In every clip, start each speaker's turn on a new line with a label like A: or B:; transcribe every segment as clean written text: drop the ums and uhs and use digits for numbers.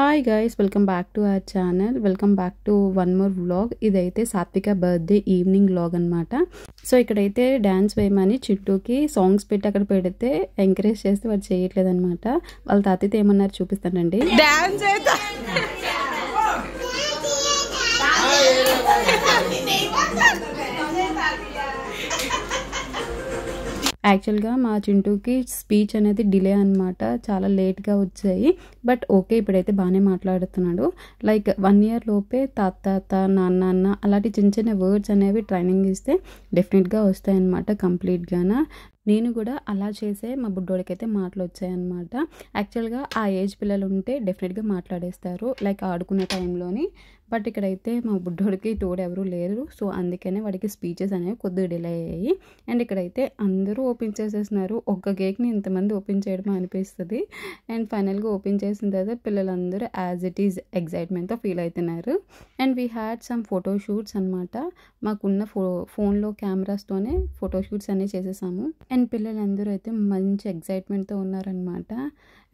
A: Hi guys, welcome back to our channel. Welcome back to one more vlog. ఇదైతే సాత్విక birthday evening vlog అనమాట. So ఇక్కడైతే dance వేయమని చిట్టుకి songs పెట్టి అక్కడ పెడితే ఎంకరేజ్ చేస్తే వాడు చేయట్లేదు అనమాట. వాళ్ళ తాతయ్యతో ఏమన్నారు చూపిస్తానండి. డాన్స్ యాక్చువల్గా మా చింటూకి స్పీచ్ అనేది డిలే అనమాట, చాలా లేట్గా వచ్చాయి. బట్ ఓకే, ఇప్పుడైతే బాగానే మాట్లాడుతున్నాడు. లైక్ 1 year లోపే తాత నాన్న అన్న అలాంటి చిన్న చిన్న వర్డ్స్ అనేవి ట్రైనింగ్ ఇస్తే డెఫినెట్గా వస్తాయన్నమాట కంప్లీట్గానా. నేను కూడా అలా చేసే మా బుడ్డోడికైతే మాటలు వచ్చాయన్నమాట. యాక్చువల్గా ఆ ఏజ్ పిల్లలు ఉంటే డెఫినెట్గా మాట్లాడేస్తారు లైక్ ఆడుకునే టైంలోని. బట్ ఇక్కడైతే మా బుడ్డోడికి తోడు ఎవరు లేరు, సో అందుకనే వాడికి స్పీచెస్ అనేవి కొద్దిగా డిలే అయ్యాయి. అండ్ ఇక్కడైతే అందరూ ఓపెన్ చేసేస్తున్నారు. ఒక్క కేక్ని ఇంతమంది ఓపెన్ చేయడం అనిపిస్తుంది. అండ్ ఫైనల్గా ఓపెన్ చేసిన తర్వాత పిల్లలందరూ యాజ్ ఇట్ ఈజ్ ఎగ్జైట్మెంట్తో ఫీల్ అవుతున్నారు. And we had some photoshoots అనమాట. మాకున్న ఫోన్లో కెమెరాస్తోనే ఫోటోషూట్స్ అన్నీ చేసేసాము. అండ్ పిల్లలందరూ అయితే మంచి ఎగ్జైట్మెంట్తో ఉన్నారనమాట.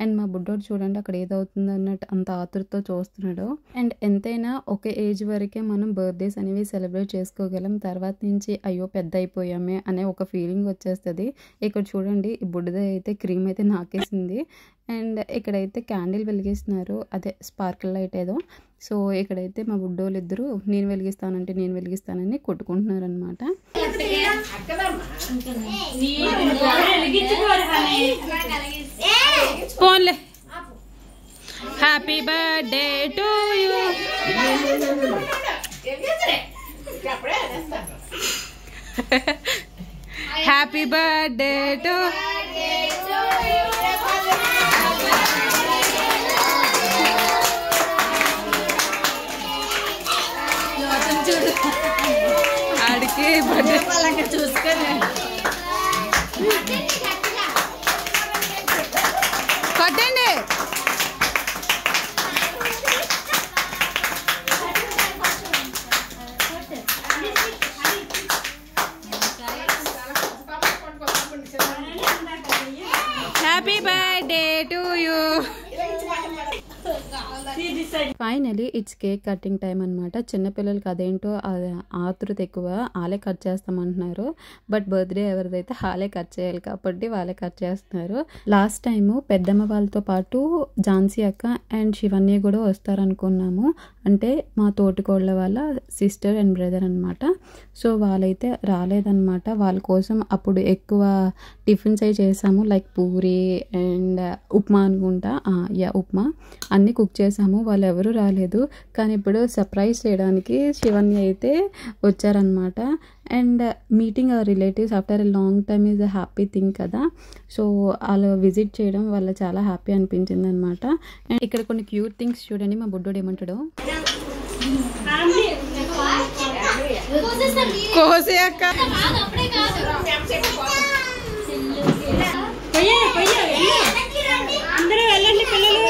A: అండ్ మా బుడ్డోడు చూడండి అక్కడ ఏదవుతుందో అన్నట్టు అంత ఆతృతతో చూస్తున్నాడు. అండ్ ఎంతైనా ఒక ఏజ్ వరకే మనం బర్త్డేస్ అనేవి సెలబ్రేట్ చేసుకోగలం. తర్వాత నుంచి అయ్యో పెద్ద అయిపోయామే అనే ఒక ఫీలింగ్ వచ్చేస్తుంది. ఇక్కడ చూడండి ఈ బుడ్డది అయితే క్రీమ్ అయితే నాకేసింది. అండ్ ఇక్కడైతే క్యాండిల్ వెలిగిస్తున్నారు, అదే స్పార్కిల్ లైట్ ఏదో. సో ఇక్కడైతే మా బుడ్డోళ్ళు ఇద్దరు నేను వెలిగిస్తానని కొట్టుకుంటున్నారు అనమాట. పోన్లే, happy birthday to you. Happy birthday to ఆడికి బర్త్డే చూసుకొని కొట్టండి. Happy birthday to you. Finally it's cake cutting time అనమాట. చిన్నపిల్లలకి అదేంటో ఆతృత ఎక్కువ, వాళ్ళే కట్ చేస్తామంటున్నారు. బట్ బర్త్డే ఎవరిదైతే వాళ్ళే కట్ చేయాలి కాబట్టి వాళ్ళే కట్ చేస్తున్నారు. లాస్ట్ టైము పెద్దమ్మ వాళ్ళతో పాటు ఝాన్సీ అక్క అండ్ శివన్య కూడా వస్తారనుకున్నాము. అంటే మా తోటికోళ్ళ వాళ్ళ సిస్టర్ అండ్ బ్రదర్ అనమాట. సో వాళ్ళైతే రాలేదన్నమాట. వాళ్ళ కోసం అప్పుడు ఎక్కువ టిఫిన్స్ అవి చేసాము, లైక్ పూరి అండ్ ఉప్మా అనుకుంటా. ఉప్మా అన్నీ కుక్ చేసాము. వాళ్ళు ఎవరు రాలేదు. కానీ ఇప్పుడు సర్ప్రైజ్ చేయడానికి శివన్య అయితే వచ్చారనమాట. And meeting hour relatives after a long time is a happy thing కదా. సో వాళ్ళు విజిట్ చేయడం వల్ల చాలా హ్యాపీ అనిపించింది అనమాట. అండ్ ఇక్కడ కొన్ని క్యూట్ థింగ్స్ చూడండి. మా బుడ్డోడు ఏమంటాడు, కోసే అక్క అందరూ వెళ్ళండి పిల్లలు.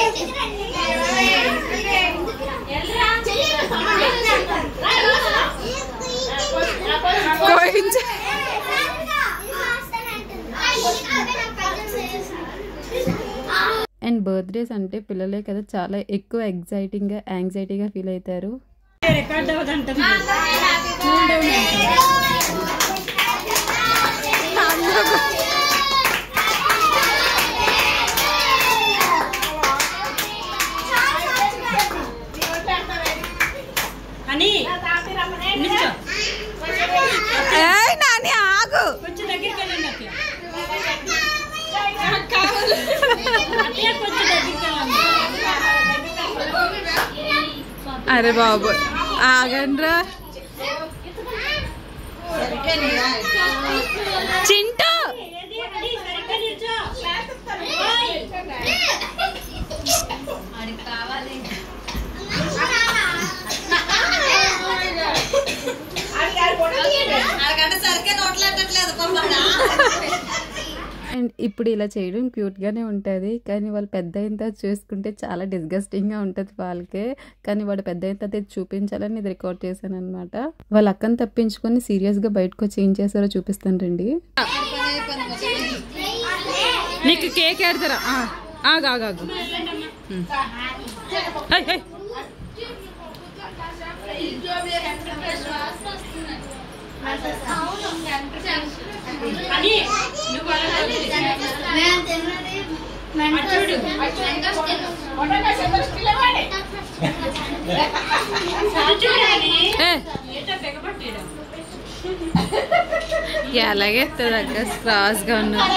A: అండ్ బర్త్డేస్ అంటే పిల్లలే కదా చాలా ఎక్కువ యాంగ్జైటీగా ఫీల్ అవుతారు. నాని ఆగు, కొంచెం దగ్గరికి వెళ్ళండి అట్లా. అరే బాబు ఆగండ్రా. చింటూ అండ్ ఇప్పుడు ఇలా చేయడం క్యూట్గానే ఉంటుంది. కానీ వాళ్ళు పెద్ద అయిన తర్వాత చూసుకుంటే చాలా డిస్గస్టింగ్గా ఉంటుంది వాళ్ళకే. కానీ వాడు పెద్ద అయిన తర్వాత చూపించాలని ఇది రికార్డ్ చేశాను అనమాట. వాళ్ళ అక్కని తప్పించుకొని సీరియస్గా బయటకు వచ్చి ఏం చేస్తారో చూపిస్తాను రండి. నీకు కేక్ ఎడతారా? ఆగాగాగు అలాగే క్రాస్గా ఉన్నారు.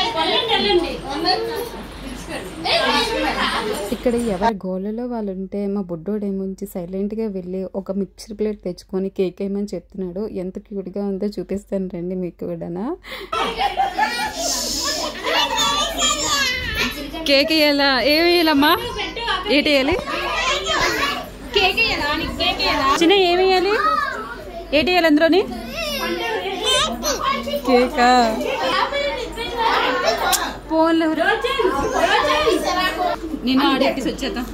A: ఇక్కడ ఎవరి గోలలో వాళ్ళు ఉంటే మా బుడ్డోడు ఏముంచి సైలెంట్గా వెళ్ళి ఒక మిక్చర్ ప్లేట్ తెచ్చుకొని కేక్ వేయమని చెప్తున్నాడు. ఎంత క్యూట్గా ఉందో చూపిస్తాను రండి మీకు కూడా. కేక్ వేయాలా? ఏమి వేయాలమ్మా? ఏంటి వేయాలి? చిన్న ఏమి వేయాలి? ఏంటి వేయాలి అందులోని? కేకా? ఫోన్లో నేను ఆడేసి వచ్చేద్దాం.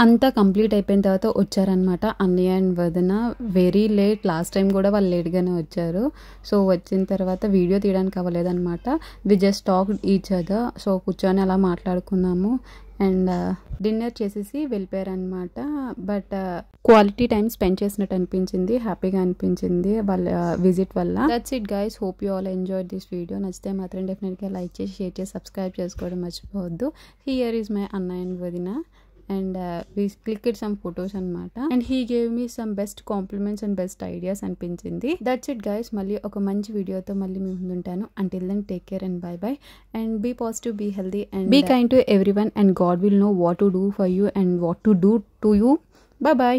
A: అంతా కంప్లీట్ అయిపోయిన తర్వాత వచ్చారనమాట అన్నయ్య అండ్ వదిన. Very late. లాస్ట్ టైం కూడా వాళ్ళు లేట్గానే వచ్చారు. సో వచ్చిన తర్వాత వీడియో తీయడానికి అవ్వలేదన్నమాట. We just talk each other. So కూర్చొని అలా మాట్లాడుకున్నాము అండ్ డిన్నర్ చేసేసి వెళ్ళిపోయారనమాట. బట్ క్వాలిటీ టైం స్పెండ్ చేసినట్టు అనిపించింది. హ్యాపీగా అనిపించింది వాళ్ళ విజిట్ వల్ల. That's it guys. Hope you all enjoy this video. నచ్చితే మాత్రం డెఫినెట్గా లైక్ చేసి షేర్ చేసి సబ్స్క్రైబ్ చేసుకోవడం మర్చిపోవద్దు. హియర్ ఈజ్ మై అన్నయ్య అండ్ వదిన. And we clicked some photos anamata and he gave me some best compliments and best ideas anpinchindi. That's it guys. malli oka manchi video tho malli mee munduntanu. Until then take care and bye bye and be positive, be healthy and be kind to everyone and God will know what to do for you and what to do to you. Bye bye.